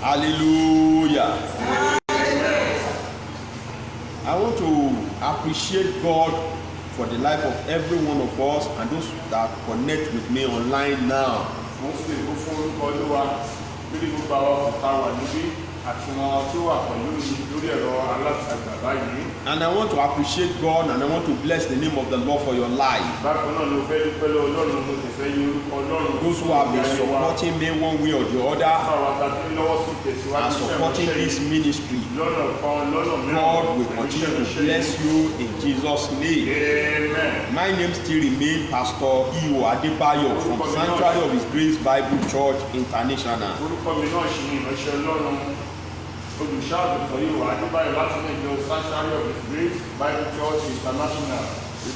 Hallelujah. I want to appreciate God for the life of every one of us and those that connect with me online now. And I want to appreciate God and I want to bless the name of the Lord for your life. Those who have been supporting me one way or the other are supporting this ministry. God will continue to bless you in Jesus' name. Amen. My name still remains Pastor Iyo Adebayo from Sanctuary of His Grace Bible Church International.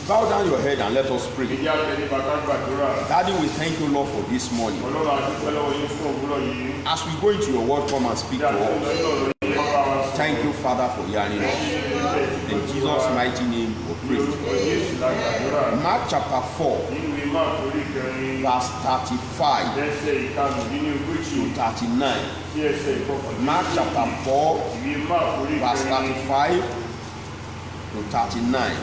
Bow down your head and let us pray. Daddy, we thank you, Lord, for this morning. As we go into your word, come and speak to us. Thank you, Father, for hearing us. In Jesus' mighty name we pray. Mark chapter 4, verse 35 to 39. Mark chapter 4, verse 35 to 39.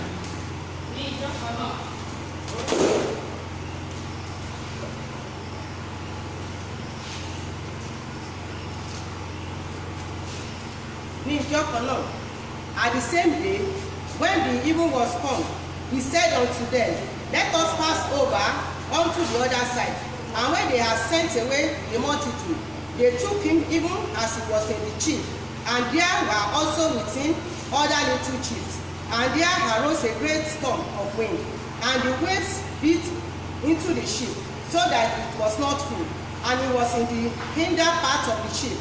At the same day, when the even was come, he said unto them, let us pass over unto the other side. And when they had sent away the multitude, they took him even as he was in the ship. And there were also with him other little ships. And there arose a great storm of wind, and the waves beat into the ship, so that it was not full. And he was in the hinder part of the ship,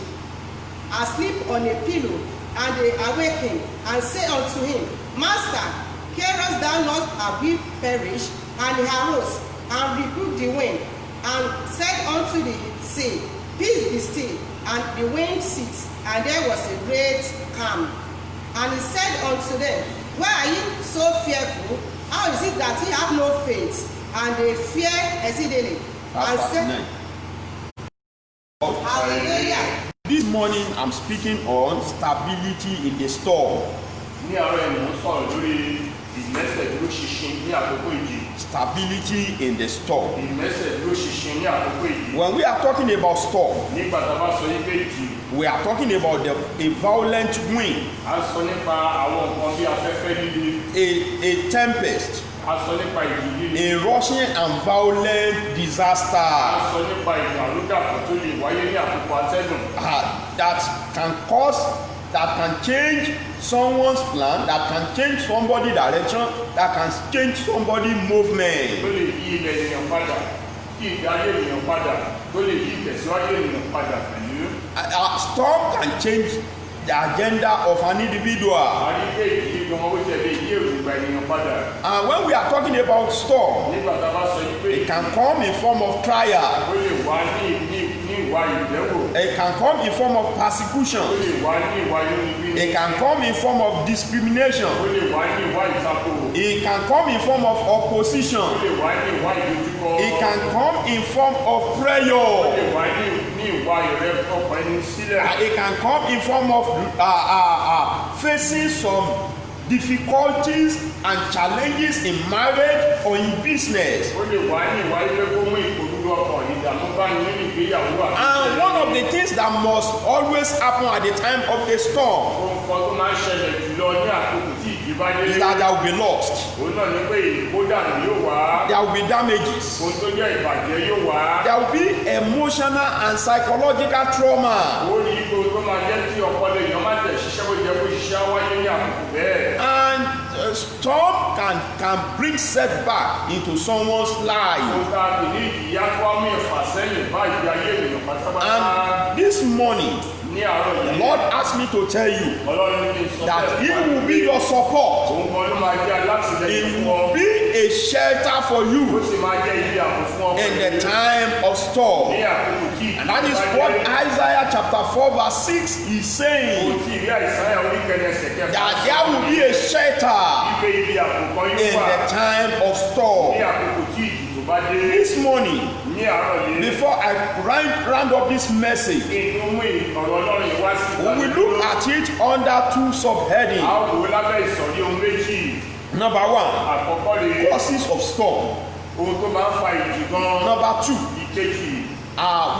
asleep on a pillow. And they awake him, and say unto him, Master, carest thou not have we perished? And he arose, and rebuked the wind, and said unto the sea, Peace be still. And the wind ceased, and there was a great calm. And he said unto them, Why are ye so fearful? How is it that ye have no faith? And they fear exceedingly. And said, Hallelujah. This morning I'm speaking on stability in the storm. Stability in the storm. When we are talking about storm, we are talking about a violent wind, a tempest, a rushing and violent disaster that can change someone's plan, that can change somebody's direction, that can change somebody's movement. A storm can change the agenda of an individual. And when we are talking about storm, it can come in form of trial. It can come in form of persecution. It can come in form of discrimination. It can come in form of opposition. It can come in form of prayer. It can come in form of facing some difficulties and challenges in marriage or in business. And one of the things that must always happen at the time of a storm is that there will be lost. There will be damages. There will be emotional and psychological trauma. And storm can bring setback into someone's life. And this morning, the Lord asked me to tell you that He will be your support. He will be a shelter for ó you sì máa jẹ́ ibi ààbò fún ọkọ̀ in the time of storm. ní àkókò tí ìjì And that is bá what dé. Isaiah chapter 4 verse 6 is Ohun saying. tí ìwé Àìsáyà oríkẹrẹ ẹsẹ̀ kẹfà That there will be a shelter wípé ibi ààbò kan in yóò wà the time of ní storm. àkókò tí ìjì tó bá dé. This morning, Ní àárọ̀ yìí before I round up this message, kí n tó mú ọ̀rọ̀ Ọlọ́run yìí wá sí we will look at it under two a subheadings. ó wò ó lábẹ́ ìsọ̀rí ohun méjì. Number one, Àkọ́kọ́ rèé causes of storm. ohun tó máa ń fa ìjì gan-an. Number two, Ìkejì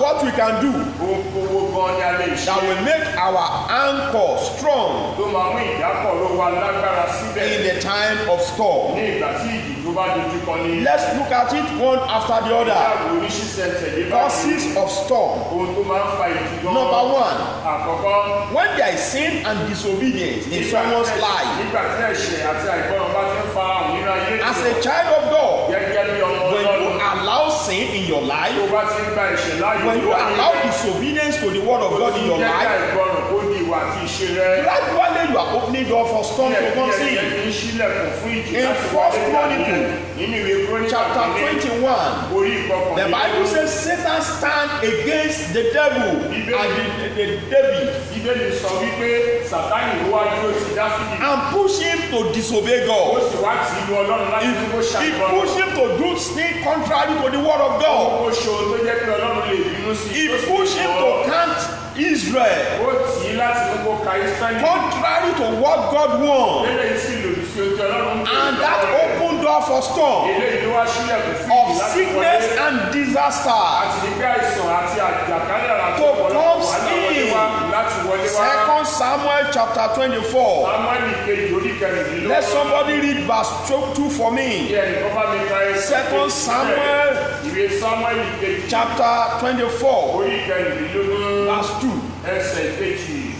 what we can do ohun gbogbo gan ni a lè ṣe that will make our anchor strong tó máa mú ìdákọ̀ró wa lágbára síbẹ̀ in the time of storm. ní ìgbà tí ìjì tó bá dojú kọ ní. Let's look at it one after the other. Ìyáàwó oníṣísẹ̀ntẹ̀lé báyìí. Causes of storm. Ohun tó máa ń fa ìjì gan. Number one, Àkọ́kọ́. when there is sin and disobedience in someone's life, Nígbà tí ẹ̀ṣẹ̀ àti àìgbọràn bá ti ń fa àwọn nínú ayé as a ènìyàn, child of God, gẹ́gẹ́ bí ọmọ when you Ọlọ́run allow sin in your tó life, bá ti ń gba ẹ̀ṣẹ̀ láàyè when you allow disobedience to the word of God in your jẹ́ life, àìgbọràn kó di ìwà àti ìṣe rẹ. gradually you are opening door for storm to come Díẹ̀ in. díẹ̀ kì í ṣílẹ̀kùn fún ìjì In láti First wọlé Chronicle, nínú ìwé Króníkà Chapter kìíní, 21, orí ìkọkànlélógún. the Bible says Satan stand against the devil and the David Bíbélì sọ wípé Sátánì ló wá dúró ti Dáfídì. and push him to disobey Ó God. sì wá tì í lu Ọlọ́run láti ní kó He ṣàìgbọràn. pushed him to do things contrary to the word of God. Ó ṣe ohun tó jẹ́ pé Ọlọ́run lè bínú sí i. He Ó sì pushed him kọ̀ to ọ́. count Israel Ó tì í láti ní kó ka Ísírẹ́lì. contrary to what God wants. Eléyìí sì lòdì sí ohun tí Ọlọ́run ń pè And that lọ́wọ́ rẹ̀. opened door for storm Eléyìí ló wá sílẹ̀kùn fún of ìjì láti sickness wọlé. and disaster. Àti ní pé àìsàn àti àjàkálẹ̀ àti To ọ̀pọ̀lọpọ̀ comes wàhálà wọlé wá in. láti wọlé wá. 2 Samuel chapter 24. Sámúẹ́lì kejì orí kẹrìndínlógún. Let somebody read verse 2 for me. Kí ẹnìkan bá mi ka ẹsẹ̀ Second kejì Samuel sílẹ̀. Ìwé Sámúẹ́lì kejì Chapter 24, orí kẹrìndínlógún verse 2. ẹsẹ̀ kejì.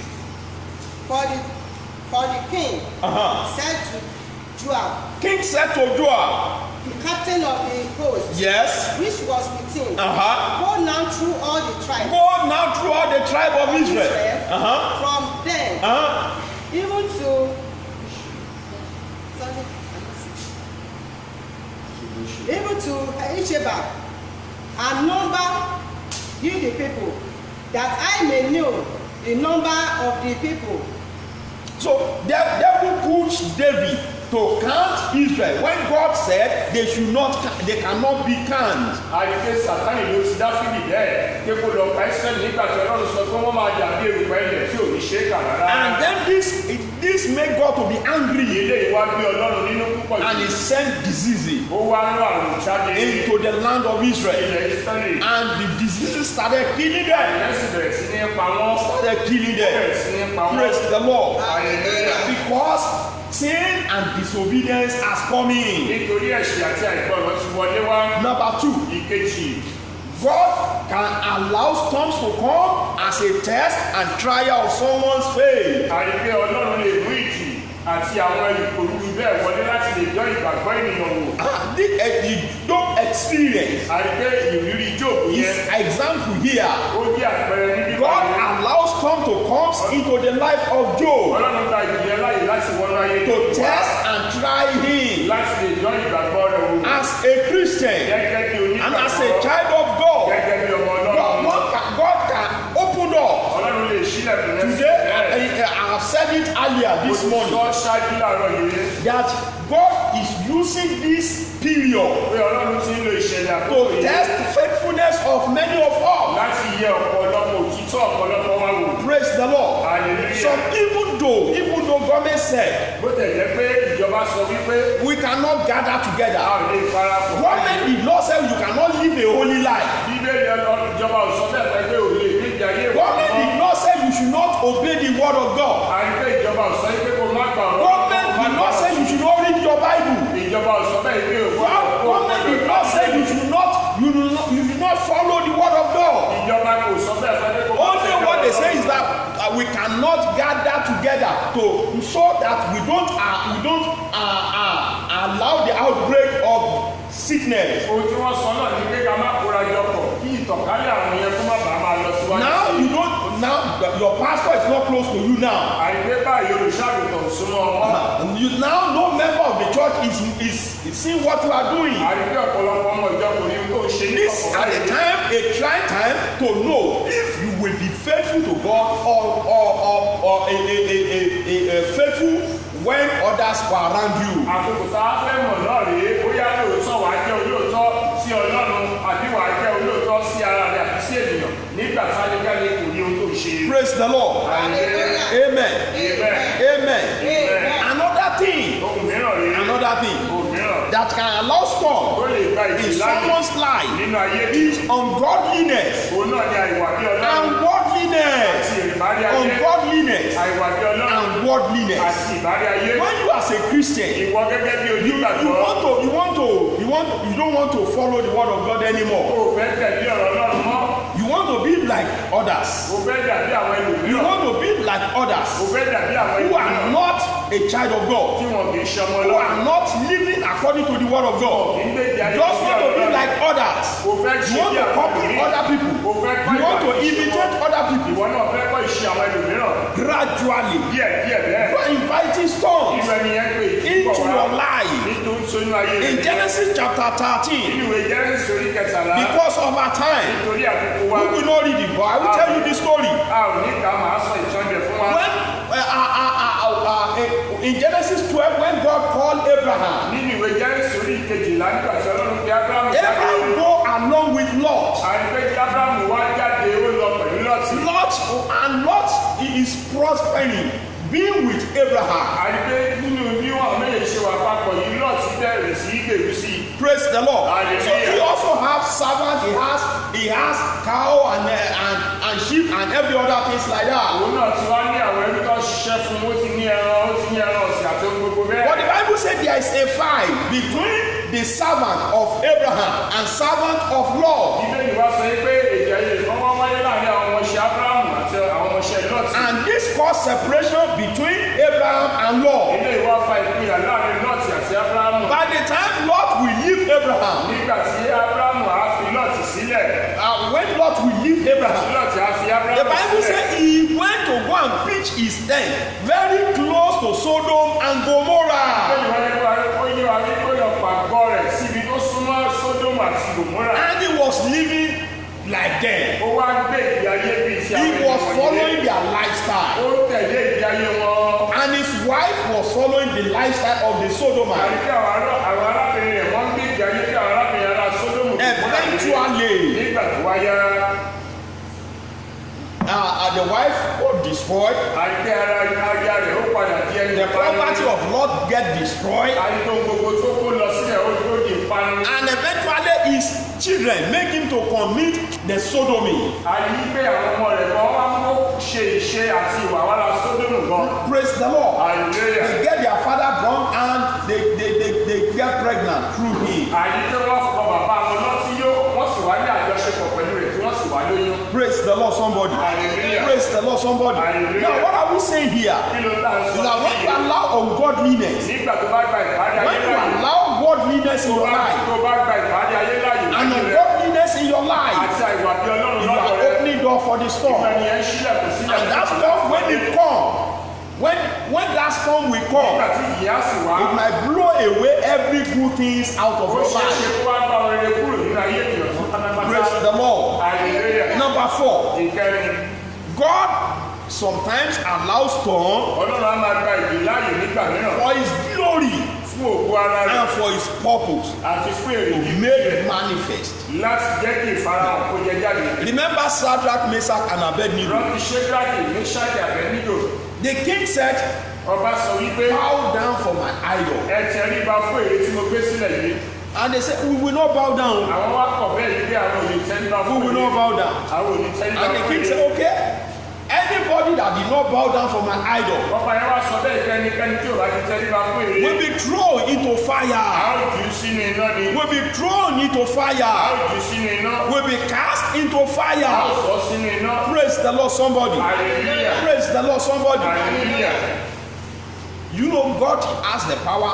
For the king said to Joab, King said to Joab, the captain of the host, yes, which was with him, go now through all the tribes go now throughout the tribe of of Israel. from them even to Isheba, and number you the people, that I may know the number of the people. So the devil pushed David to count Israel when God said they cannot be counted. Àyíké Sátánì ló ti Dáfídì bẹ́ẹ̀ pé kó lọ pa Ísírẹ́lì nígbà tí Ọlọ́run sọ pé wọ́n máa dàbí èrùpẹ̀ ilẹ̀ tí ò ní ṣe é kà rárá. And then this made God to be angry, Eléyìí wá gbé Ọlọ́run nínú púpọ̀ and he jù. sent diseases Ó wá rán àrùn jáde into the land of Israel, ilẹ̀ Ísírẹ́lì. and the diseases started killing them. Ìyẹn sì bẹ̀rẹ̀ sí ní pa wọ́n. Started killing Bẹ̀rẹ̀ them. sí ní pa wọ́n. Praise the Lord. Hallelujah. Because sin and disobedience has come in. Nítorí ẹ̀ṣẹ̀ àti àìgbọràn ti wọlé wá. Number 2, Ìkejì, God can allow storms to come as a test and trial of someone's faith. àyíké Ọlọ́run lè mú ìjì àti àwọn ìpòrúurú bẹ́ẹ̀ wọlé láti lè dán ìgbàgbọ́ ènìyàn wò. The Job experience Àyíké ìrírí Jóòbù is yẹn example here. ó jẹ́ àpẹẹrẹ níbí God báyìí. allows storm to come into the life of Job Ọlọ́run gba ìjì yẹn láàyè láti wọnú ayé to Jóòbù wá, test and try him láti lè dán ìgbàgbọ́ rẹ̀ wò. as a Christian Gẹ́gẹ́ bí and as a onígbàgbọ́, child of God. gẹ́gẹ́ bí ọmọ Ọlọ́run. God can open doors. Ọlọ́run lè ṣílẹ̀kùn yẹn Today, sílẹ̀. I have said it earlier this Mo morning sọ ṣáájú láàárọ̀ yìí that God is using this period pé Ọlọ́run ti ń lo ìṣẹ̀lẹ̀ to àkókò yìí test the faithfulness of many of us. láti yẹ ọ̀pọ̀lọpọ̀ òtítọ́ ọ̀pọ̀lọpọ̀ wa wò. Praise the Lord. Hallelujah. So even though government said Bó tẹ̀ jẹ́ pé ìjọba sọ wípé we cannot gather a together, ò lè farapọ̀. government did not say you cannot live a holy life. Bíbélì ìjọba ò sọ bẹ́ẹ̀ pé ò lè ní ìjà ayé ìwà Government did mọ́. not say you should not obey the word of God. Àyíké ìjọba ò sọ pé kó má gbà ọ̀rọ̀ Government did not say you should not read your Bible. ìjọba ò sọ bẹ́ẹ̀ pé Government did not say you should not follow the word of God. ìjọba kò sọ bẹ́ẹ̀ pé kó má Only what they say is that we cannot gather together so that we don't allow the outbreak of sickness. ohun tí wọ́n sọ náà ní pé ká má kóra jọ pọ̀ kí ìtànkálẹ̀ àrùn yẹn kó má bàa máa lọ síwájú. Now your pastor is not close to you now. Àyíké báyìí olùṣàgùtàn súnmọ́ wọn. No member of of the church is seeing what you are doing. àrígbé ọ̀pọ̀lọpọ̀ ọmọ ìjọ kò ní kó ṣe ní This at the time, a trying time to know if you will be faithful to God or a faithful when others were around you. àkókò tá a fẹ́ mọ̀ náà rèé bóyá lóòótọ́ wàá jẹ́ olóòótọ́ sí Ọlọ́run àbí wàá jẹ́ olóòótọ́ sí ara rẹ̀ àti sí ènìyàn nígbà tá a lè gbàgbé kò ní ohun tó ṣe. Praise the Lord. Hallelujah. Amen. Amen. Amen. Amen. Another thing, ohun mìíràn rèé another thing ohun mìíràn that can allow ó storm lè gba in ìjì láyè someone's life nínú ayé is ungodliness. òun náà ni àìwà bí Ọlọ́run Ungodliness. àti ìbárí ayé Ungodliness. àìwà bí Ọlọ́run Ungodliness. àti ìbárí ayé When you as a Christian, ìwọ gẹ́gẹ́ bí you onígbàgbọ́ don't want to follow the word of God anymore. o fẹ́ tẹ̀lé ọ̀rọ̀ Ọlọ́run mọ́ You want to be like others. o fẹ́ dàbí àwọn You ẹlòmíràn want to be like o others fẹ́ dàbí àwọn who are ẹlòmíràn not a child of God, tí wọn kì í ṣe ọmọ who Ọlọ́run are not living according to the word of God. Just want to be like others. o fẹ́ You ṣe want bí to àwọn copy ẹlòmíràn other people. o fẹ́ kọ́ You want to ìwà ìṣe imitate wọn. other people. ìwọ náà fẹ́ kọ́ ìṣe àwọn ẹlòmíràn Gradually, díẹ̀ díẹ̀ bẹ́ẹ̀ you are inviting storms irú ẹni yẹn pé into your life. nítorí sónú ayé In rẹ̀ Genesis chapter 13, nínú ìwé Jẹ́rìsì orí kẹtàlá because of our time, nítorí àkókò wa we will not read it, but I will tell you the story. a ò ní ká máa sọ ìtàn rẹ̀ fún wa. When in Genesis 12, when God called Abraham, nínú ìwé Jẹ́rìsì orí kejìlá nígbà tí Ọlọ́run pe Ábúráhámù jáde Abraham go along with Lot. àìpé Ábúráhámù wá jáde ó lọ pẹ̀lú Lọ́ọ̀tì Lot is prospering, being with Abraham. àìpé nínú níwọ̀n méjèèjì ṣe wà papọ̀ yìí Lọ́ọ̀tì bẹ̀rẹ̀ sí í gbèrú sí i. Praise the Lord. Hallelujah. So he also has servants, he has cow and sheep and every other things like that. òun náà ti wá ní àwọn ẹbí tó ṣiṣẹ́ fún ó ti ní ẹran ọ̀sìn àti ohun gbogbo bẹ́ẹ̀. But the Bible said there is a fight between the servant of Abraham and servant of Lot. Bíbélì wá sọ pé èdè ayé kan wá wáyé láàrin àwọn ọmọọṣẹ́ Ábúráhámù àti àwọn ọmọọṣẹ́ Lọ́ọ̀tì. And this caused separation between Abraham and Lot. ilé ìwà fa ìpínyà láàrin Lọ́ọ̀tì àti Ábúráhámù. By the time Lot will leave Abraham, nígbà tí Ábúráhámù á fi Lọ́ọ̀tì sílẹ̀ when Lot will leave Abraham, Lọ́ọ̀tì á fi the Ábúráhámù Bible sílẹ̀. says he went to go and pitch his tent very close to Sodom and Gomorrah. Bíbélì wáyé wá ó yé wa wípé ó lọ pàgọ́ rẹ̀ síbi tó súnmọ́ Sódómù àti Gòmórà. And he was living like them. ó wá gbé ìgbé ayé bíi ti He was ènìyàn following wọ̀nyí. their lifestyle. ó tẹ̀lé ìgbé ayé wọn. And his wife was following the lifestyle of the Sodomites. àríkí àwọn arábìnrin rẹ̀ wọ́n ń gbé ìgbé ayé bí àwọn arábìnrin ará Sódómù. Eventually, nígbà tó wáyá the wife was destroyed. àríkí ara aya rẹ̀ ó padà di ẹni The property of Lot get destroyed. àríkí ohun gbogbo tó kó lọ sílẹ̀ ó di ìpanu. And eventually his children make him to commit the sodomy. àyí pé àwọn ọmọ rẹ̀ kan wá mú ṣe ìṣe àti ìwà wá la Sódómù gan. Praise the Lord. Hallelujah. They get their father drunk and they get pregnant through him. àyí pé wọ́n fọ bàbá wọn lọ́tí yó wọ́n sì wá ní àjọṣepọ̀ pẹ̀lú rẹ̀ tí wọ́n sì wá lóyún. Praise the Lord, somebody. Hallelujah. Praise the Lord, somebody. Hallelujah. Now, what are we saying here? kí ló dá Is sọ that when you allow ungodliness, nígbà tó bá gba ìpàdé when ayé you láàyè allow godliness in your life tó bá gba ìpàdé ayé láàyè and nínú rẹ̀ ungodliness in your life, àti àìwà bí Ọlọ́run you lọ́dọ̀ are rẹ̀ opening door for the storm. ẹni ẹ̀ ń ṣílẹ̀ kò sílẹ̀ And that storm, when it come, when that storm will nígbà come, tí ìyá sì wá it might blow away every good things out of ó your ṣe é ṣe life. kó wá bá ọrẹ kúrò nínú ayé ènìyàn fún Praise pátápátá. the Lord. Hallelujah. Number 4, ìkẹrin God sometimes allows storm Ọlọ́run á máa gba ìdí láàyè nígbà mìíràn for His glory fún ògo ara rẹ̀ and for His purpose àti fún èrè to yìí make manifest. láti jẹ́ kí ìfarahàn kó jẹ jáde. Remember Shadrach, Meshach, and Abednego. rántí Ṣédrákì Méṣákì Àbẹ́dígò The king said, ọba sọ wípé bow down for my idol. ẹ tẹríba fún èrè tí mo gbé sílẹ̀ yìí. And they said, we will not bow down. àwọn wá kọ̀ bẹ́ẹ̀ yìí pé àwọn ò lè tẹríba We fún will èrè. not bow down. àwọn ò lè tẹríba And the fún king èrè. said, okay, anybody that did not bow down for my idol ọba yẹn wá sọ bẹ́ẹ̀ pé ẹnikẹ́ni tí ò bá ti tẹríba fún èrè. will be thrown into a fire. ó jù ú sínú iná ni. Will be thrown into a ó fire. jù ú sínú iná. Will be cast into a ó fire. sọ sínú iná. Praise the Lord, somebody. Hallelujah. Praise the Lord, somebody. Hallelujah. You know, God has the power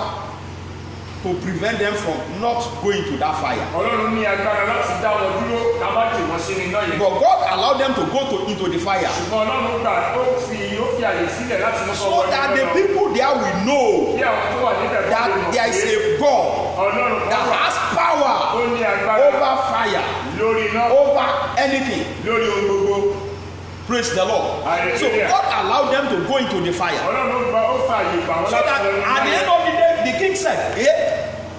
to prevent them from not going to that fire. Ọlọ́run ní agbára láti dá wọn dúró ká má tì wọ́n sínú iná yẹn. But God allowed them to go into the fire. Ṣùgbọ́n Ọlọ́run gbà ó fi àyè sílẹ̀ láti mú So that the people there will know bí àwọn tó wà níbẹ̀ that there is a God Ọlọ́run that has power ó ní agbára over fire, lórí iná over anything. lórí ohun gbogbo. Praise the Lord. So Hallelujah. God allowed them to go into the fire. Ọlọ́run gbà ó fa àyè gbà wọ́n So that láti lọ at the end of the day, the king said,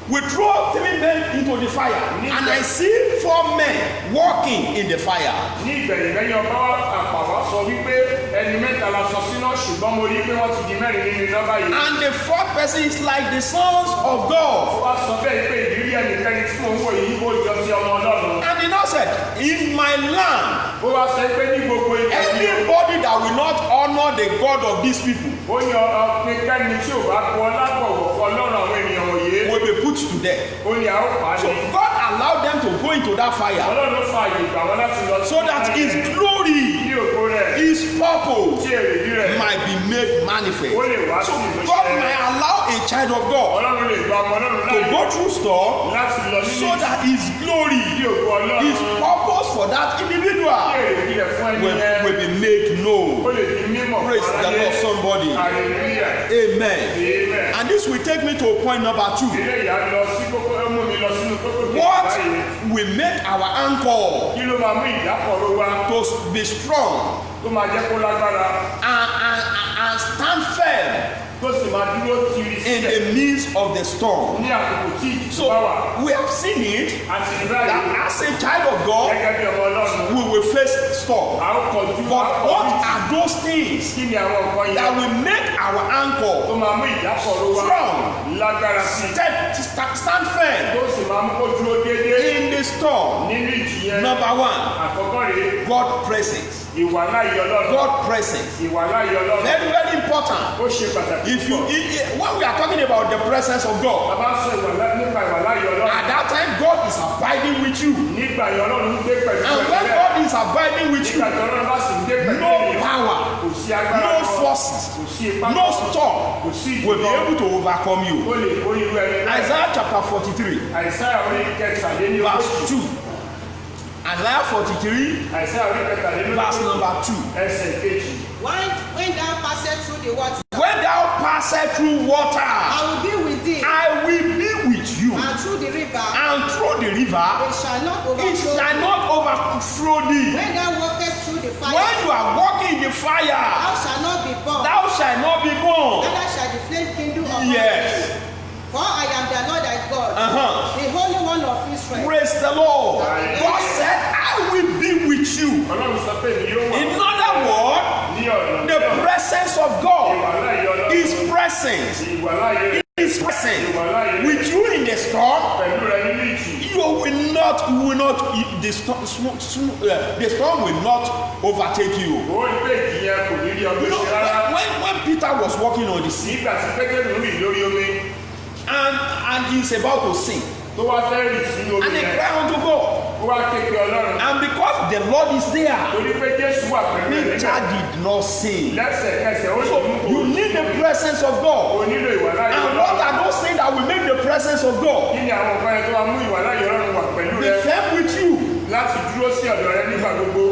we throw 3 men into the fire, and I see 4 men walking in the fire. Ní ìgbẹ̀yìn lẹ́yìn ọba àpàwá sọ wípé ẹni mẹ́ta la sọ sínú ṣùgbọ́n mo rí pé wọ́n ti di mẹ́rin nínú iná báyìí. And the 4th person is like the sons of Ó God. wá sọ bẹ́ẹ̀ pé ìrírí ẹnikẹ́ni tí mò ń wò yìí ó jọ sí ọmọ Ọlọ́run. And he now said, in my land, Ó wá sọ pé ní gbogbo ilẹ̀ yìí anybody that will not honor the God of these people ó ní ọ̀pẹ̀kẹ́ni tí ò bá kọ lábọ̀wọ̀ fún Ọlọ́run àwọn ènìyàn wọ̀nyí. will be put to death. Ó ní a ó pa á So ní. God allowed them to go into that fire Ọlọ́run fa àyè gbà wọ́n láti lọ so that his glory, ní ògo rẹ̀ his purpose tí èrèdí rẹ̀ might be made manifest. ó lè wá So sí ìmúṣẹ. God might allow a child of God Ọlọ́run lè gba ọmọ Ọlọ́run to láàyè go through storm láti lọ so nínú that his glory, ní ògo Ọlọ́run his purpose for that tí individual èrèdí rẹ̀ fún ẹni yẹn will be made ó known. lè di mímọ̀ fún Praise the aráyé. Lord, somebody. Hallelujah. Amen. Amen. And this will take me to point number 2. Ilé ìyá lọ sí kókó ó mú mi lọ sínú kókó kejì What báyìí. will make our anchor Kí ló máa mú ìdákọ̀ró wá to be strong tó máa jẹ́ kó lágbára and stand firm tó sì máa dúró tiri in sílẹ̀ the midst of the storm? ní àkókò tí ìjì So bá wà. we have seen it Àti that ìbáyìí as a child of God, gẹ́gẹ́ bí ọmọ Ọlọ́run we will face storm. a ó kọjú But what are those things kí ni àwọn nǹkan that yẹn will make our tó anchor máa mú ìdákọ̀ró wá strong, lágbára sí i stand firm tó sì máa mú kó dúró déédéé in the storm? nínú ìjì yẹn. Number 1, Àkọ́kọ́ rèé God presence. ìwà láyé Ọlọ́run. God presence. Ìwà láyé Ọlọ́run Very, very important. ó ṣe pàtàkì If you, púpọ̀. when we are talking about the presence of God, Bàbá ń sọ nípa ìwà láyé Ọlọ́run. at that time God is abiding with you. Nígbà yẹn Ọlọ́run ń gbé pẹ̀lú And when rẹ̀. God is abiding with you, Nígbà tí Ọlọ́run bá sì ń gbé pẹ̀lú no ènìyàn, power, kò sí agbára no kan, forces, kò sí ipá no kan, storm kò sí will be ìdúró. able to overcome Ó you. lè borí irú ẹni náà. Isaiah chapter 43, Àìsáyà orí kẹtàléní verse ogójì. 2. Isaiah 43, Àìsáyà orí kẹtàléní verse ogójì. number 2. Ẹsẹ̀ kejì. When thou passest through the water, When thou passest through water, I will be with thee, I will be with you. and through the river, And through the river, it shall not it overflow. shall not overflow thee. When thou walkest through the fire, When you are walking in the fire, thou shalt not be burned, thou shalt not be burned. neither shall the flame kindle upon Yes. thee. For I am the Lord thy God, Uh-huh. the Holy One of Israel. Praise the Lord. God said, I will be with you. Ọlọ́run sọ pé mi yóò wà In other words, ní ọ̀nà the presence of God, ìwà láyé Ọlọ́run. His presence, Ìwà láyé His presence with you in the storm. pẹ̀lú rẹ nínú ìjì. You will not, the storm will not overtake you. Ó ń pè kí yẹn kò ní rí You ọgbẹ́ know, ṣe rárá. when Peter was walking on the sea Nígbà tí Pétérù rìn lórí omi and he's about to sink, tó wá fẹ́ rìn sínú omi and he yẹn, cried unto God, ó wá ké pe Ọlọ́run. and because the Lord is there, Torí pé Jésù wà pẹ̀lú rẹ̀ Peter níbẹ̀. did not sink. Lẹ́sẹ̀kẹsẹ̀ ó sì mú You need the presence of God. o nílò ìwà láyé And what Ọlọ́run. are those things that will make the presence of God Kí ni àwọn nǹkan yẹn tó wá mú ìwà láyé Ọlọ́run wà pẹ̀lú be rẹ firm with you? láti dúró sí ọ̀dọ̀ rẹ nígbà gbogbo?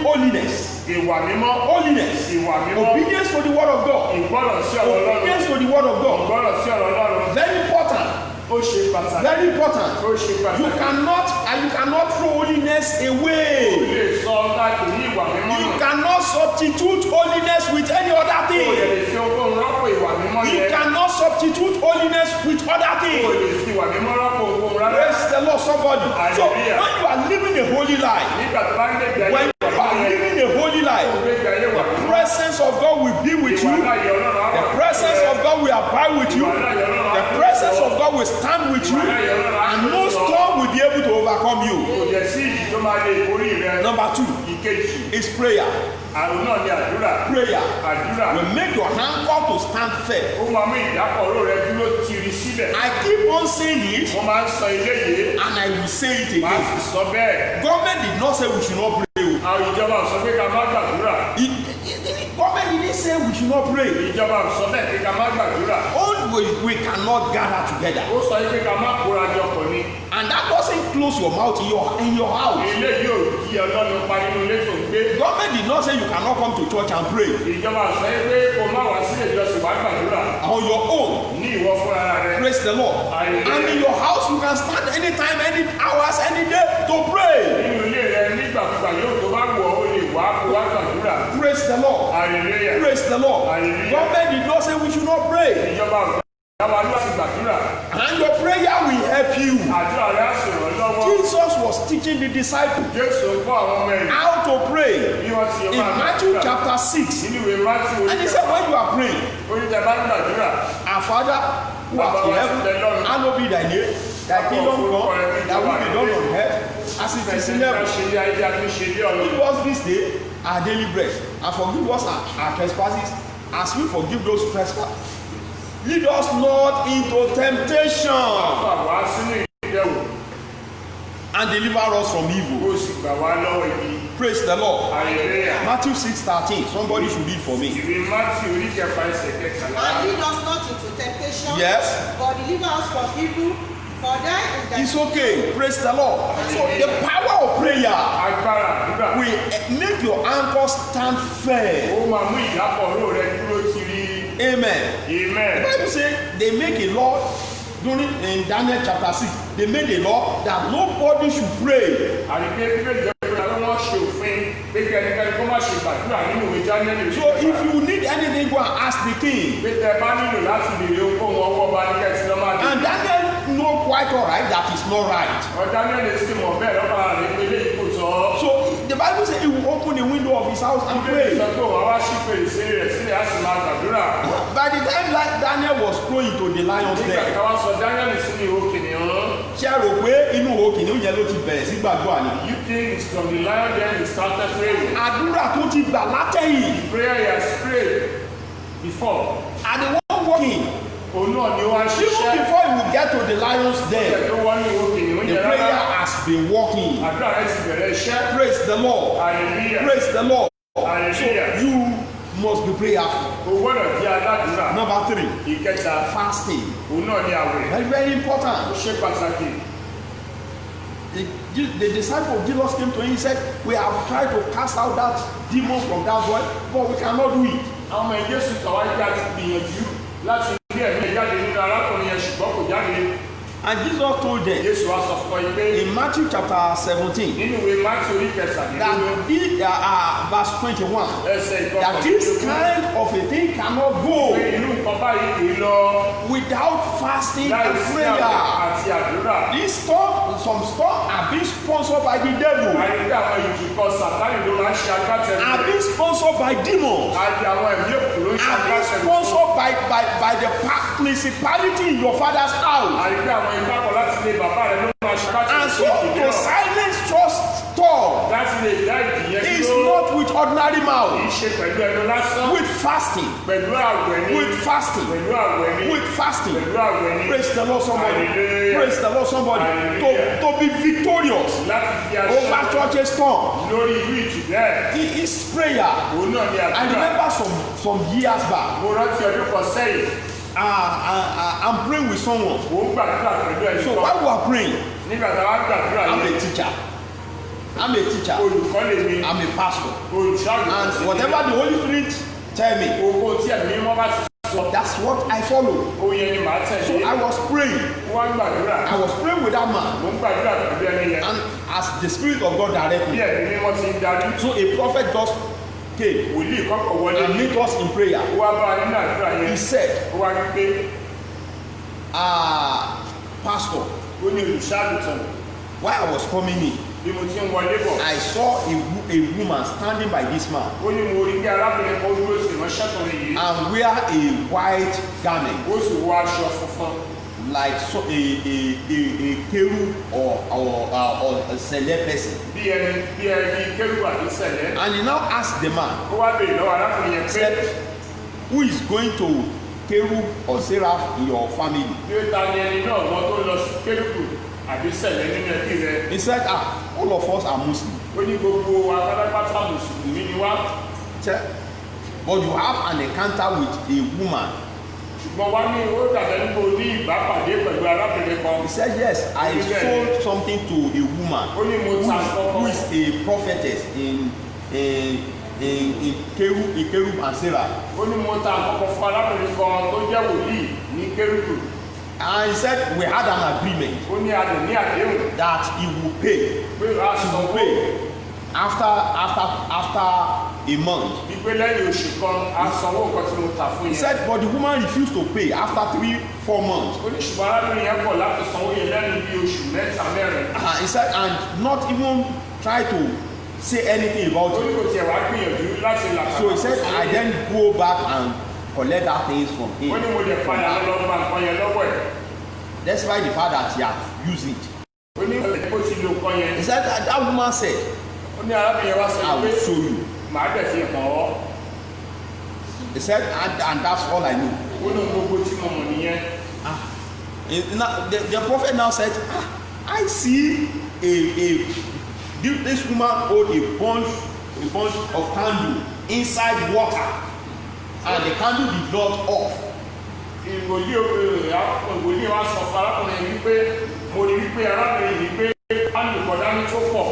Holiness, Ìwà mímọ́, holiness, ìwà mímọ́, obedience to the word of God, ìgbọ́ràn sí ọ̀rọ̀ Ọlọ́run, obedience to the word of God. ìgbọ́ràn sí ọ̀rọ̀ Ọlọ́run. Very important. Ó ṣe pàtàkì. Very important. Ó ṣe You pàtàkì. cannot throw holiness Ó away. lè sọ láti ní ìwà mímọ́ You nù. cannot substitute holiness with any other Ó lè thing. fi ohunkóhun rọ́pò ìwà mímọ́ You yẹn. cannot substitute holiness with other Ó things. lè fi ìwà mímọ́ rọ́pò ohunkóhun rárá. Praise the Lord, somebody. So Hallelujah. when you are living a holy life, Nígbà tó bá ń gbé ìgbé when ayé you ìwà are mímọ́ yẹn, living a holy life, ó gbé ìgbé ayé ìwà mímọ́. presence of God will be with Ìwà you. láyé Ọlọ́run á The wà presence pẹ̀lú of God will abide with you. The presence of God will stand with you. And no storm will be able to overcome you. Kò jẹ́ sí ìjì tó máa lè borí rẹ. Number 2 Ìkejì, is prayer. àrùn náà ni àdúrà. Prayer Àdúrà will make your anchor to stand firm. ó máa mú ìdákọ̀ró rẹ dúró tiri sílẹ̀. I keep on saying it Wọ́n máa ń sọ ilé yìí, and I will say it máa again. sì sọ bẹ́ẹ̀. Government did not say we should not pray. Àwọn ìjọba ò sọ pé ká má gbàdúrà. Government didn't say say we should not pray. ìjọba ò sọ bẹ́ẹ̀ pé ká má gbàdúrà. We cannot gather together. ó sọ pé ká má kóra jọ pọ̀ ni. And that doesn't close your mouth in your house. ilé yóò di ọlọ́run pa nínú ilé tó ń gbé. Government did not say you cannot come to church and pray ìjọba ò sọ pé kó má wá sí ìjọsìn wá gbàdúrà. on your own. ní ìwọ fúnra rẹ. Praise the Lord. And in your house you can stand anytime, any hours, any day to pray. nínú ilé rẹ nígbàkúgbà yóò tó bá wọ̀ ó lè wá kó wá gbàdúrà. Praise the Lord. Hallelujah. Praise the Lord. Hallelujah. Government did not say we should not pray. ìjọba ò dáwà láti gbàdúrà. And your prayer will help you. àdúrà rẹ á sọ̀rọ̀ lọ́wọ́. Jesus was teaching the disciples Jésù ń kọ́ àwọn ọmọ ẹ̀yìn how to pray bí wọ́n ti in Matthew chapter 6. nínú ìwé Matthew And he said, when you are praying, oníjà bá ń gbàdúrà. our Father who art in heaven, hallowed be thy name, thy kingdom come, thy will be done on earth as it is in heaven. Give us this day our daily bread, and forgive us our trespasses, as we forgive those who trespass. Lead us not into temptation, and deliver us from evil. Praise the Lord. Matthew 6:13. Somebody should read for me. And lead us not into temptation, Yes. but deliver us from evil. For thine is the It's okay. Praise the Lord. So the power of prayer will make your anchor stand firm. Amen. The Bible says they make a law during in Daniel chapter 6. They made a law that nobody should pray. So if you need anything, go and ask the king. And Daniel know quite all right that is not right. So the Bible says he will open the window of his house and pray. By the time Daniel was thrown into the lion's den, ṣé rò pé inú òkìní yẹn ló ti bẹ̀rẹ̀ sí gbàdúrà ni. You think it's from the lion then he started praying. Àdúrà tó ti gbà látẹ̀yìn. Prayer he has prayed before. And the one walking. Òun náà ni wọ́n á ṣiṣẹ́. Even before he will get to the lion's den, the prayer has been working. Àdúrà rẹ̀ ti bẹ̀rẹ̀ iṣẹ́. Praise the Lord. Hallelujah. Praise the Lord. Hallelujah. So you must be prayerful. O gbọ́dọ̀ di aládùúrà. Number 3. Ìkẹta. Fasting. Òun náà ni àwẹ̀. Very very important. Ó ṣe pàtàkì. The disciple of Jesus came to him and said, we have tried to cast out that demon from that boy, but we cannot do it. Àwọn ọmọ Jésù tàwájú àti gbìyànjú láti ilé ẹ̀mí jáde nínú arákùnrin yẹn ṣùgbọ́n kò jáde. And Jesus told them Jésù wá sọ fún ọ pé in Matthew chapter 17 nínú ìwé Matthew orí kẹtàlélógún verse 21 ẹsẹ̀ that this kind of a thing cannot go pé inú nǹkan báyìí kì í lọ without fasting láì and sí prayer. àwẹ̀ àti àdúrà. Some storm are being sponsored by the devil, Àyíká àwọn ìjùkọ Sàtánì ló máa ń ṣe agbátẹrù are rẹ̀. being sponsored by demons, Àti àwọn ẹ̀mí òkú ló ń ṣe are being agbátẹrù. sponsored by the principality in your father's house. Àyíká àwọn ìpapọ̀ láti lé bàbá rẹ̀ ló máa ṣe agbátẹrù. And so to silence just storm láti lè dá ìdíyẹn is dúró. not with ordinary Kì mouth, í ṣe pẹ̀lú ẹnu lásán. with fasting, Pẹ̀lú àwẹ̀ ni. with fasting, Pẹ̀lú àwẹ̀ ni. with fasting. Pẹ̀lú àwẹ̀ ni. Praise the Lord, somebody. Hallelujah. Praise the Lord, somebody. Hallelujah. To be victorious Láti fi over aṣọ churches storm. lórí irú ìjì bẹ́ẹ̀. It is prayer. Òun náà ni I àdúrà. remember some years back, Mo rántí ọdún kan sẹ́yìn. I'm praying with someone. Mo ń gbàdúrà pẹ̀lú ẹnì So kan. while we are praying, Nígbà tá a wá gbàdúrà I'm yẹn. a teacher. Olùkọ́ lè mi. I'm a pastor. Olùṣọ́àgùntàn And sì ni. whatever the Holy Spirit tell me, Owó tí ẹ̀mí mímọ́ bá ti sọ. that's what I follow. Oyè ni màá So tẹ̀lé. I was praying. Wọ́n gbàdúrà. I was praying with that man. Mo ń gbàdúrà pẹ̀lú ẹni yẹn. And as the Spirit of God directed Bí me, ẹ̀mí mímọ́ ti ń darí. so a prophet just came Wòlíì kọ́kọ́ wọlé. and meet us in prayer. Ó wá bá a nínú àdúrà yẹn. He said, Ó wá rí pé Pastor, ó ní olùṣọ́àgùntàn. while I was coming in, Bí mo ti ń wọlé bọ̀. I saw a woman standing by this man Ó ní mo rí pé arábìnrin kan dúró sí ìránṣẹ́kùnrin yìí. and wear a white garment Ó sì wọ aṣọ funfun. like so, a keru or a celeb person. Bí ẹni kérú àti sẹ̀lẹ̀. And he now asked the man, Ó wá béèrè lọ́wọ́ arákùnrin yẹn pé said, who is going to keru or seraph in your family? bí ó ta ni ẹni náà wọ́n tó lọ sí kérúkù àbí sẹ̀lẹ̀ nínú ẹbí rẹ̀. He said, all of us are Muslim. Ó ní gbogbo wa pátápátá mùsùlùmí ni wá. Said, but you have an encounter with a woman. ṣùgbọ́n wá ní ó dàbẹ̀ nípa ní ìbápàdé pẹ̀lú arábìnrin kan. He said, yes, I sold something to a woman ó ní mo ta who is a prophetess in Kerub and Sarah. ó ní mo ta àkọ́kọ́ fún arábìnrin kan tó jẹ́ wòlíì ní Kérúbù. And he said we had an agreement ó ní adùn ní àdéhùn that he will pay. pé a He sọ will pé pay after a month. wípé lẹ́yìn oṣù kan a sanwó nǹkan tí mo tà fún He yẹn. said, but the woman refused to pay after 3-4 months. ó ní ṣùgbọ́n arábìnrin yẹn kọ̀ láti sanwó yẹn lẹ́nu bí oṣù mẹ́ta mẹ́rin. He said, and not even try to say anything about ó ní it. kò tiẹ̀ wá gbìyànjú láti làkàtà. So he said, I then go back and collect that things from ó ní him. mo lè padà lọ gba nǹkan yẹn lọ́wọ́ ẹ̀. Despite the fact that he had used it. ó ní ó ti lo nǹkan yẹn. He said, that woman said, ó ní arábìnrin yẹn wá sọ I pé will show you. màá dẹ̀ fi hàn ọ́. He said, and that's all I know. ó ní gbogbo tí mo mọ̀ nìyẹn. The prophet now said, I see this woman hold a bunch of candle inside water, and the candle did not off. ìwòlíì wa sọ fún arákùnrin yìí wípé mo rí wípé arábìnrin yìí pé kánù kọjá ní tó pọ̀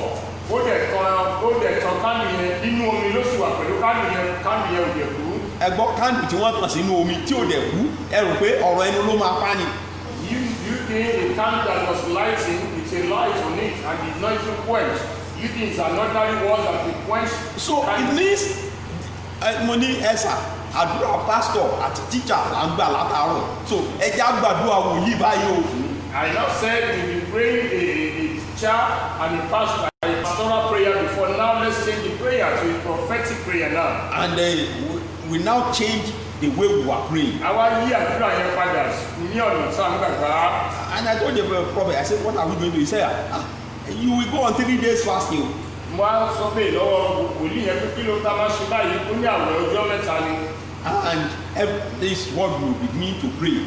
ó dẹ̀ tàn kánù yẹn inú omi ló sì wà pẹ̀lú kánù yẹn ò dẹ̀ kú. Ẹ gbọ́ candle tí wọ́n tàn sínú omi tí ò dẹ̀ kú, ẹ rò pé ọ̀rọ̀ ẹnu ló máa pa ni. You think a candle that was lighting with a light on it and did not even quench, you think it's another one that will quench. So it means mo ní ẹ̀sà àdúrà pastor àti teacher là ń gbà látàárọ̀, so ẹ jẹ́ àgbàdúrà wòlíì báyìí o. I now said we be praying a teacher and a pastor, a pastoral prayer before. Now let's change the prayer to a prophetic prayer now. And we now change the way we were praying. Àwa yí àdúrà yẹn padà ní ọ̀nà tí a ń gbàgbá. And I told the prophet, I said, what are we going to do? He said, you will go on 3 days fasting. Mo á sọ pé lọ́wọ́ wòlíì yẹn pé kí ló tá máa ṣe báyìí ó ní àwẹ̀ ọjọ́ mẹ́ta ni. And this word will begin to pray.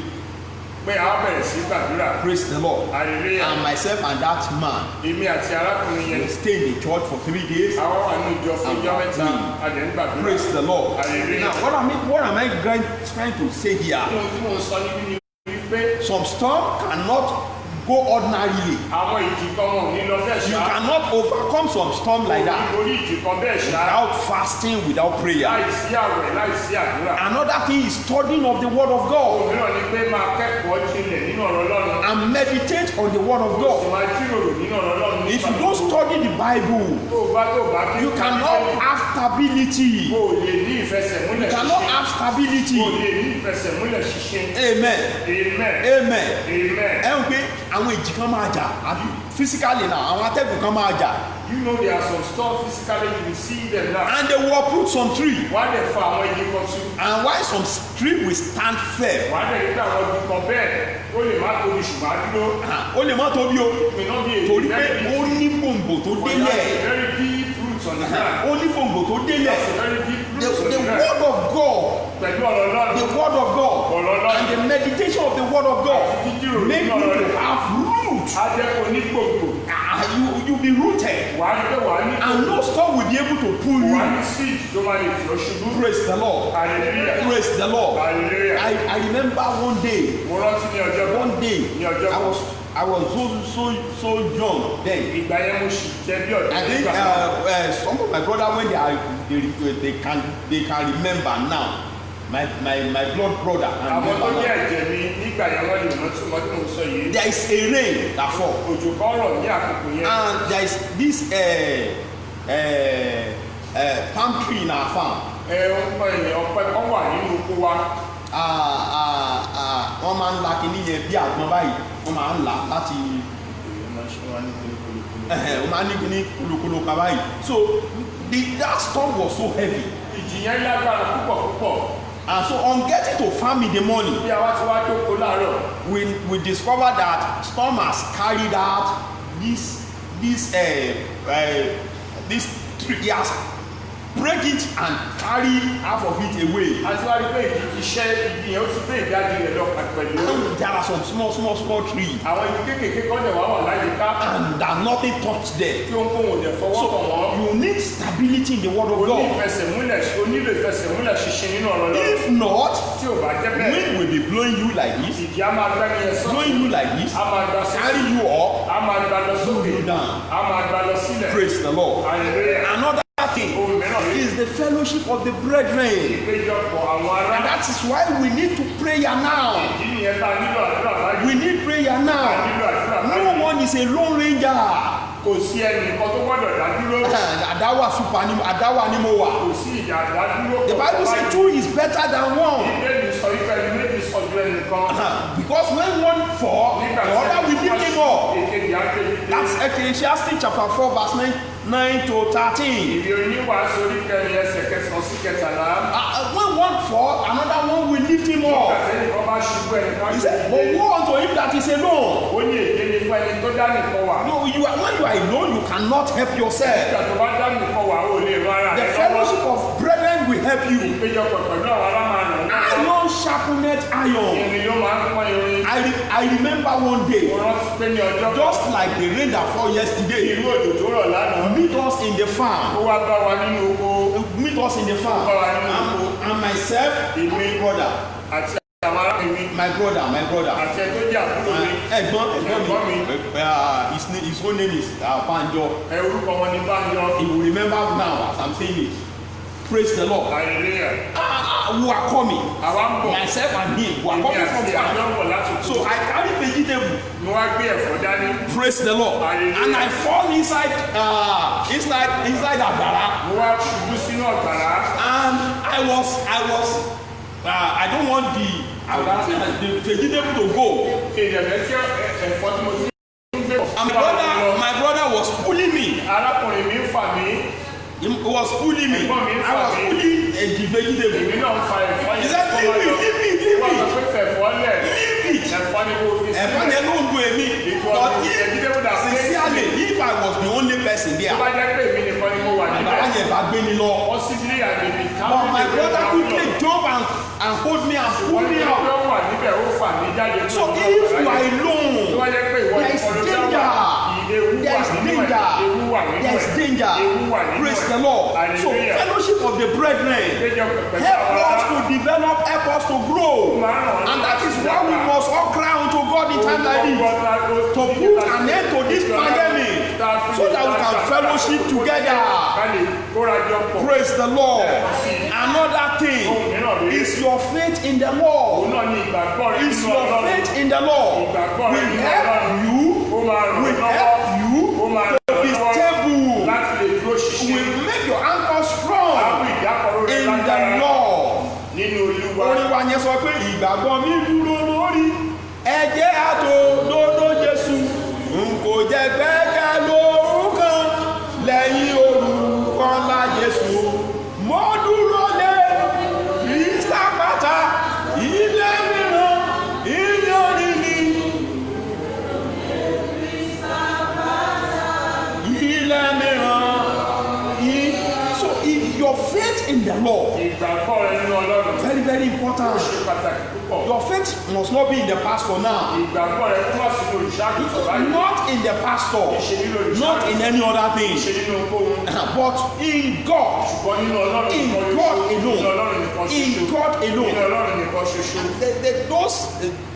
Pé a bẹ̀rẹ̀ sí gbàdúrà. Praise the Lord. Hallelujah. And myself and that man, Èmi àti arákùnrin we yẹn. stayed in the church for 3 days. Àwọn wà ní ìjọ fún ọjọ́ mẹ́ta adẹ̀ ń gbàdúrà. Praise the Lord. Hallelujah. Now, what am I trying to say here? Ohun tí mo sọ níbí ni wípé Some storm cannot go ordinarily. àwọn ìjì kan wọn ò ní lọ bẹ́ẹ̀ You ṣá. cannot overcome some storm like that Orí ìjì kan bẹ́ẹ̀ ṣá. without fasting, without prayer. Láìsí àwẹ̀ láìsí àdúrà. Another thing is studying of the word of God Òmíràn ni pé máa kẹ́kọ̀ọ́ jinlẹ̀ nínú ọ̀rọ̀ Ọlọ́run. and meditate on the word of Sì God. máa jíròrò nínú ọ̀rọ̀ Ọlọ́run. If you don't study the Bible, tó bá kí you cannot have stability. o lè ní ìfẹsẹ̀múlẹ̀ You cannot have o stability. lè ní ìfẹsẹ̀múlẹ̀ ṣiṣẹ́. Amen. Amen. Amen. Amen. Ẹ ń pé àwọn èjì kan máa jà àbí physically now àwọn atẹ́gùn kan máa jà You know there are some stuff physically you will see them now. and they will uproot some tree Wọ́n á dẹ̀ fa àwọn igi kan tú. and while some tree will stand firm. Wọ́n á dẹ̀ rí pé àwọn igi kan bẹ́ẹ̀ ó lè má tóbi ṣùgbọ́n á dúró. Ó lè má tóbi o May not be a torí pé very ó big ní gbòǹgbò tó but it has a délẹ̀. very deep roots on the ground. Ó ní gbòǹgbò tó délẹ̀. It's a very deep The roots on the ground. word of God, Pẹ̀lú ọ̀rọ̀ the Ọlọ́run. word of God Ọ̀rọ̀ Ọlọ́run. and the meditation of the word of God make you to have root. Á jẹ́ kó ní gbòǹgbò. You be rooted Wàá rí pé wàá ní and no storm will be able to pull wàá you. ní seed tó máa lè fi ọ́ ṣubú. Praise the Lord. Hallelujah. Praise the Lord. Hallelujah. I remember one day Mo rántí ní ọjọ́ kan. one day Ní ọjọ́ kan. I was so young then. Ìgbà yẹn mo sì jẹ́ bí ọ̀dọ́ I think nígbà kan. some of my brother when they can remember now. My blood brother can Àwọn tó remember ní now. ẹ̀jẹ̀ mi nígbà yẹn wọ́n lè rántí ọmọ tí mo sọ yìí. There is a rain that fall Òjò kan rọ̀ ní àkókò yẹn. and there is this palm tree in our farm. Ọ̀pẹ kan wà nínú oko wa. Wọ́n máa ń la kinní yẹn bí àgbọn báyìí wọ́n máa ń là láti wọ́n máa ń ní kinní kolokolo kan báyìí. So that storm was so heavy. Ìjì yẹn lágbára púpọ̀ púpọ̀. And so on getting to farm in the morning, Bí àwa ti wá jókòó láàárọ̀. we discovered that storm has carried out this tree. He has break it and carry half of it away. àti wá rí pé iṣẹ́ igi yẹn ó ti gbé ìdájí rẹ̀ lọ pẹ̀lú. And there are some small trees, àwọn igi kéékèèké kan dẹ̀ wá wà láyìíká. and that nothing touched them. tí ó ń kó wọn dẹ̀ fọwọ́ kàn wọ́n. You need stability in the word of God. onílò ìfẹsẹ̀múlẹ̀ ṣinṣin nínú ọ̀rọ̀ náà. If not, tí ò bá jẹ́ bẹ́ẹ̀. wind will be blowing you like this, ìjì á máa gbẹ́ni ẹ̀ sọ́ọ̀tì. blowing you like this, á máa gba carry sókè. you up, á máa gba lọ sókè. you down. á máa gba lọ sílẹ̀. Praise the Lord. Hallelujah. Another thing ohun mìíràn rí. is the fellowship of the brethren. ìpéjọpọ̀ àwọn ará. And that is why we need to prayer now. ìdí nìyẹn tá a nílò àdúrà báyìí. We need prayer now. nílò àdúrà báyìí. No one is a lone ranger. kò sí ẹnìkan tó gbọ́dọ̀ dádúró. Àdáwà ni mo wà. kò sí ìjà dádúró. The Bible says two is better than one. ìbéèrè sọ wípé ẹni méjì sọ ju ẹnìkan. Because when one fall, the other will lift him up. èkejì á gbé dìde. That's Ecclesiastes chapter 4 verse 9 to 13. ìwé oníwàásù orí kẹrin ẹsẹ̀ kẹsàn-án sí kẹtàlá. When one fall, another one will lift him up. àtẹnìkan bá ṣubú ẹnìkan He said, but woe unto him that is alone. ó ní èdè ní fún ẹni tó dá nìkan wà. No, when you are alone, you cannot help yourself. ìgbà tó bá dá nìkan wà ó lè rán ara The rẹ̀ lọ́wọ́. fellowship of brethren will help you. ìpéjọpọ̀ pẹ̀lú àwọn ará máa ràn wọ́n. Iron sharpened iron. ìrìn ló máa ń pọ́n irin. I remember one day, mo rántí pé ní ọjọ́ just like the rain that fell yesterday, irú òjò tó rọ̀ lánàá. meet us in the ó farm. wá bá wa nínú oko. Meet us in the farm. And myself, my brother, àti àwọn arákùnrin mi. my brother. àti ẹni tó jẹ́ àbúrò mi. Ẹ̀gbọ́n mi. His whole name is Banjo. orúkọ wọn ni Bánjọ. He will remember now as I'm saying it. Praise the Lord. Hallelujah. Who are coming? àwa ń bọ̀. Myself and him. We are èmi coming àti from àjọ farm. ń bọ̀ láti kú. So I carry vegetable. mo wá gbé ẹ̀fọ́ dání. Praise the Lord. Hallelujah. And I fall inside Agbara. mo wá ṣubú sínú ọ̀gbàrá. And I don't want the vegetable to go. èèyàn lẹ́tí ẹ̀fọ́ tí mo ti ń gbé. And my brother was pulling me. arákùnrin mi ń fà mí. He was pulling me. I was pulling the vegetable. èmi náà ń fa ẹ̀fọ́ yẹn. He said, leave wọ́n sọ me. pé fẹ̀fọ́ lẹ̀. Leave it. ẹ̀fọ́ ni kò fi Ẹ̀fọ́ sílẹ̀. yẹn ló ń do èmi. But sincerely, if I was the only person tó there, bá jẹ́ pé èmi nìkan ni mo wà bàbá níbẹ̀. yẹn bá gbé mi lọ. possibly àgbègbè But my brother quickly jump and hold me and pull me out. wọ́n wà níbẹ̀ ó fà mí jáde. So if you are alone, tó bá jẹ́ pé ìwọ there is nìkan ló dá danger. wà. ewu There wà is nínú ẹ̀. ewu wà nínú There is ẹ̀. danger. ewu wà nínú ẹ̀. Praise the Lord. So Hallelujah. fellowship of the brethren ìpéjọpọ̀ pẹ̀lú help àwọn us ará. to develop, help us to grow. And that is why we must all cry unto God in time like this to put an end to this pandemic so that we can fellowship together. Praise the Lord. Another thing is your faith in the Lord. Is your faith in the Lord will help you to be stable, will make your anchor strong in the Lord. Orin wa yẹn sọ pé ìgbàgbọ́ mi dúró lórí ẹ̀jẹ̀ àtòdodo Jésù n kò jẹ́ gbẹ́kẹ̀ lórúkọ lẹ́yìn orúkọ ńlá Jésù mo dúró lé Kristi àpáta ilé mìíràn ilé oníní ilé mìíràn. So if your faith in the Lord, ìgbàgbọ́ rẹ nínú Ọlọ́run very very important. ṣe pàtàkì púpọ̀. Your faith must not be in the pastor now, ìgbàgbọ́ rẹ kúmọ̀ sínú olùṣàkóso báyìí. not in the pastor, not in any other thing, ṣe nínú ohun. but in God, ṣùgbọ́n nínú Ọlọ́run in nìkan God ṣoṣo. nínú alone, Ọlọ́run nìkan ṣoṣo. in God nínú alone. Ọlọ́run nìkan ṣoṣo. Those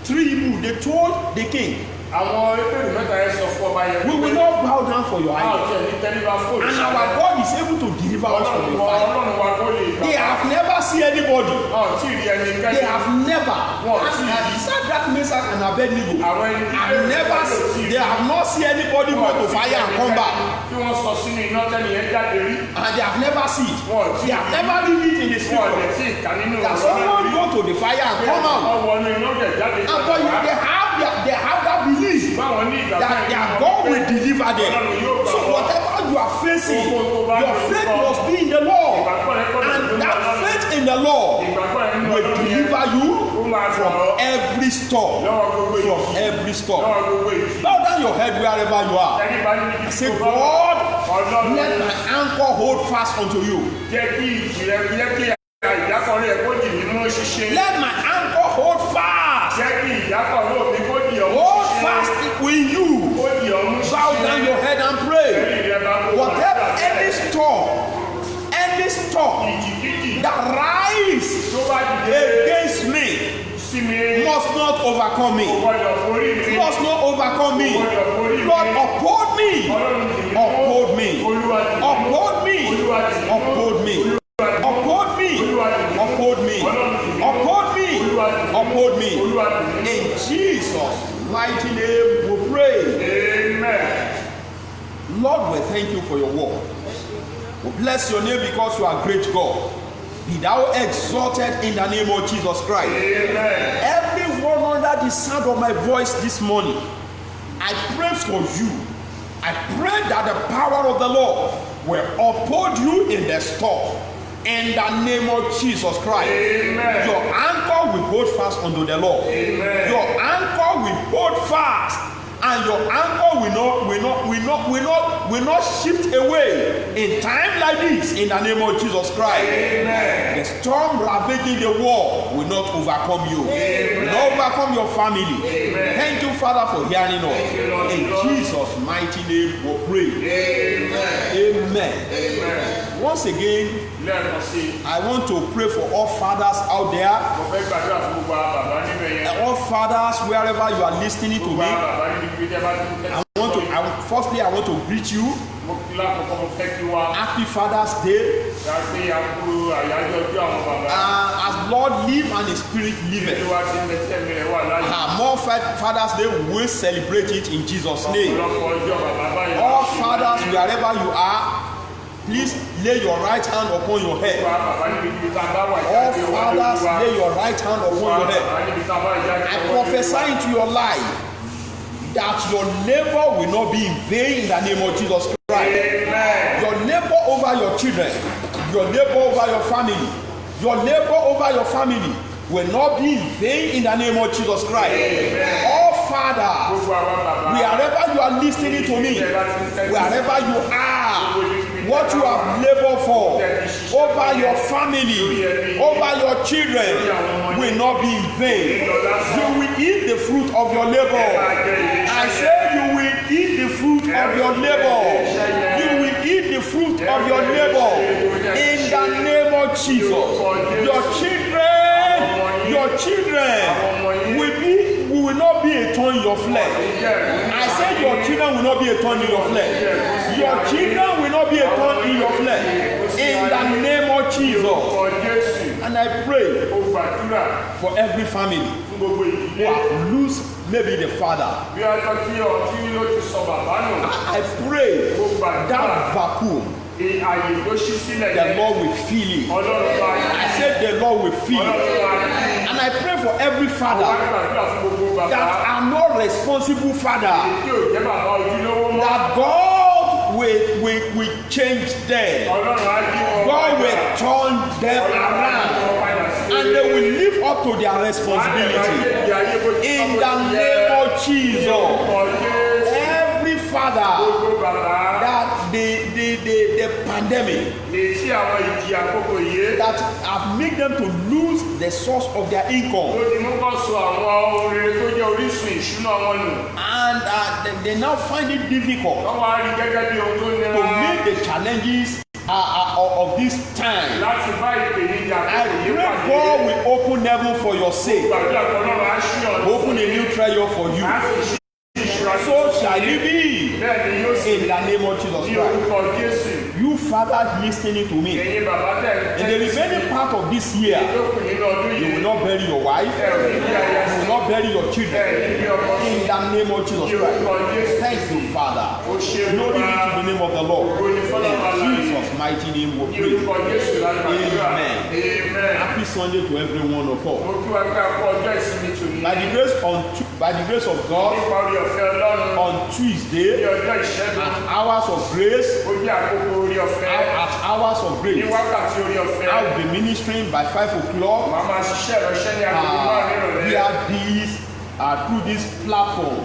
three Hebrew, they told the king, àwọn ẹgbẹ̀rún mẹ́ta yẹn sọ fún ọba yẹn. we will not bow down for your a ò idol, tẹ̀ ní tẹ́lifà fóònù. and our God is able to deliver us from the fire. Ọlọ́run wa kó lè gbà. They have never seen anybody. tí ì rí ẹni They kẹ́lẹ́. have never. Shadrach, Meshach, and Abednego àwọn ẹni have never. They have not seen anybody go to fire and come back. tí wọ́n sọ sínú iná tẹ́lẹ̀ yẹn jáde rí. And they have never seen. Wọ́n ti They have never read it in the wọ́n scripture. ọ̀dẹ̀ tí ìka nínú That someone go to the fire and come out. wọ́n wọnú iná dẹ̀ jáde. And but they have that belief báwọn ní ìgbà that their God will deliver them. So whatever you are facing, your faith must be in the Lord. And that faith in the Lord will deliver you from every storm. From every storm. Bow down your head wherever you are. Say, God, Ọlọ́run. let my anchor hold fast unto you. Jẹ́ kí ìjì rẹ jẹ́ kí ìdákọ̀rẹ́ rẹ kó dì mí mú ṣinṣin. Let my anchor hold fast. Jẹ́ kí ìdákọ̀rẹ́ mi kó dì ọmú Hold ṣinṣin. fast with you. Kó dì ọmú ṣinṣin. Bow down your head and pray. Whatever any storm Ìjì-kíjì that rise tó bá dìde against me sí mi. must not overcome me. Gbọ́dọ̀ forí mi. Must not overcome me. Gbọ́dọ̀ forí mi. Lord, uphold me. Ọlọ́run dì mí mú. Uphold me. Olúwa dì mí mú. Uphold me. Olúwa dì mí mú. Uphold me. Uphold me. Uphold me. Uphold me. Uphold me. Olúwa dì mí mú. In Jesus' mighty name we pray. Amen. Lord, we thank you for your word. We bless your name because you are great God. Be thou exalted in the name of Jesus Christ. Amen. Everyone under the sound of my voice this morning, I pray for you. I pray that the power of the Lord will uphold you in the storm. In the name of Jesus Christ. Amen. Your anchor will hold fast unto the Lord. Amen. Your anchor will hold fast. And your anchor will not shift away in time like this in the name of Jesus Christ. Amen. The storm ravaging the world will not overcome you. Will not overcome your family. Amen. Thank you, Father, for hearing us. you, Lord. In Jesus' mighty name we pray. Amen. Amen. Amen. Once again, Lẹ́ẹ̀kan sí i, I want to pray for all fathers out there. mo fẹ́ gbàdúrà fún gbogbo àwọn bàbá níbẹ̀ yẹn. All fathers, wherever you are listening to Gbogbo me, àwọn bàbá níbi ibi tẹ́ bá ti ń tẹ́tí. firstly, I want to greet you. Mo kí lákòókò mo fẹ́ kí wa. Happy Father's Day. Yàtí àkúrò àyájọ́ ọjọ́ àwọn bàbá. As Lord live and His Spirit Ilé liveth. wa ti ń bẹ tẹ́mi rẹ̀ wà láyé. More Father's Day, we will celebrate it in Jesus' name. Ọ̀pọ̀lọpọ̀ ọjọ́ bàbá báyìí. All fathers, wherever you are, please lay your right hand upon your Gbogbo head. àwọn bàbá níbi ibi tá a bá wà All jáde wá fathers, lórí wa. lay your right hand Gbogbo upon àwọn your head. bàbá níbi tá a bá jáde I wá lórí prophesy wa. into your life that your labor will not be in vain in the name of Jesus Christ. Amen. Your labor over your children, your labor over your family, your labor over your family will not be in vain in the name of Jesus Christ. All fathers, Gbogbo àwọn bàbá. wherever you are listening to me, wherever you are, what you have labored for over your family, over your children will not be in vain. You will eat the fruit of your labor. I say you will eat the fruit of your labor. You will eat the fruit of your labor in the name of Jesus. Your children will not be a thorn in your flesh. I said your children will not be a thorn in your flesh. Your children will not be a thorn in your flesh. In the name of Jesus. And I pray for every family who have lost maybe the father. I pray that vacuum, the Lord will fill it. I said the Lord will fill it. And I pray for every father that are not responsible father, that God will change them. God will turn them around. And they will live up to their responsibility. In the name of Jesus. Every father that the pandemic that have made them to lose the source of their income. And they now find it difficult to meet the challenges of this time. I pray God will open heaven for your sake. Open a new treasure for you. So shall it be in the name of Jesus Christ. You fathers listening to me, in the remaining part of this year, you will not bury your wife, you will not bury your children. In the name of Jesus Christ. Thank you, Father. Glory be to the name of the Lord. In Jesus' mighty name we pray. Amen. Happy Sunday to every one of us. By the grace of God, on Tuesday, at hours of grace, I'll be ministering by 5 o'clock via through this platform.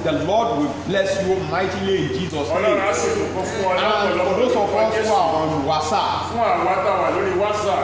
So The Lord will bless you mightily in Jesus' Ọlọ́run á name. sì bùkún fún ọ And for those of us who are on WhatsApp, fún àwọn àtàwà lórí WhatsApp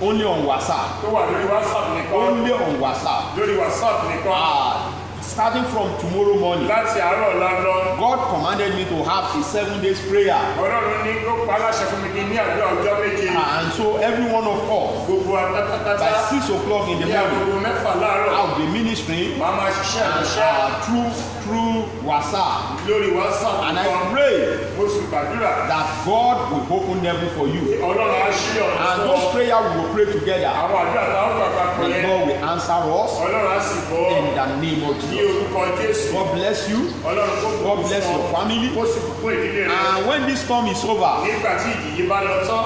only on WhatsApp, tó wà lórí WhatsApp nìkan only on WhatsApp. lórí WhatsApp nìkan Starting from tomorrow morning, láti àárọ̀ ọ̀la lọ. God commanded me to have a 7 days prayer. Ọlọ́run ní ó pa aláṣẹ fún mi kí n ní àdúrà ọjọ́ méje. And so every one of us, Gbogbo atátátáta by 6 o'clock in the ní morning, agogo mẹ́fà láàárọ̀ I'll be ministering máa máa ṣiṣẹ́ ìránṣẹ́ through WhatsApp. lórí WhatsApp And I nìkan. pray Mo sì gbàdúrà that God will open heaven for you. Ọlọ́run á ṣí ọ̀run And fún those ọ. prayers we will pray together. Àwọn àdúrà táwọn gbàgbà pọ̀ The yẹn Lord will answer us Ọlọ́run á sì bọ́ in the name of ní Jesus. orúkọ Jésù. God bless you. Ọlọ́run kó God bùkún bless fún your ọ. family. Ó sì bùkún ìdílé rẹ. And when this storm is over, Nígbà tí ìjì yìí bá lọ tán,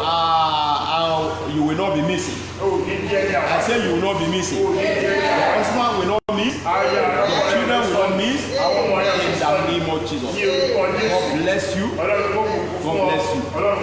you will not be missing. ó ní bí ẹni àwọn I say you will not be missing. ó ní bí ẹni Your àwọn husband will not miss. ayé àwọn Your children will not miss. àwọn ọmọ rẹ In the name of ní Jesus. orúkọ God Jésù. bless you. Ọlọ́run kó bùkún fún God ọ. bless you. Ọlọ́run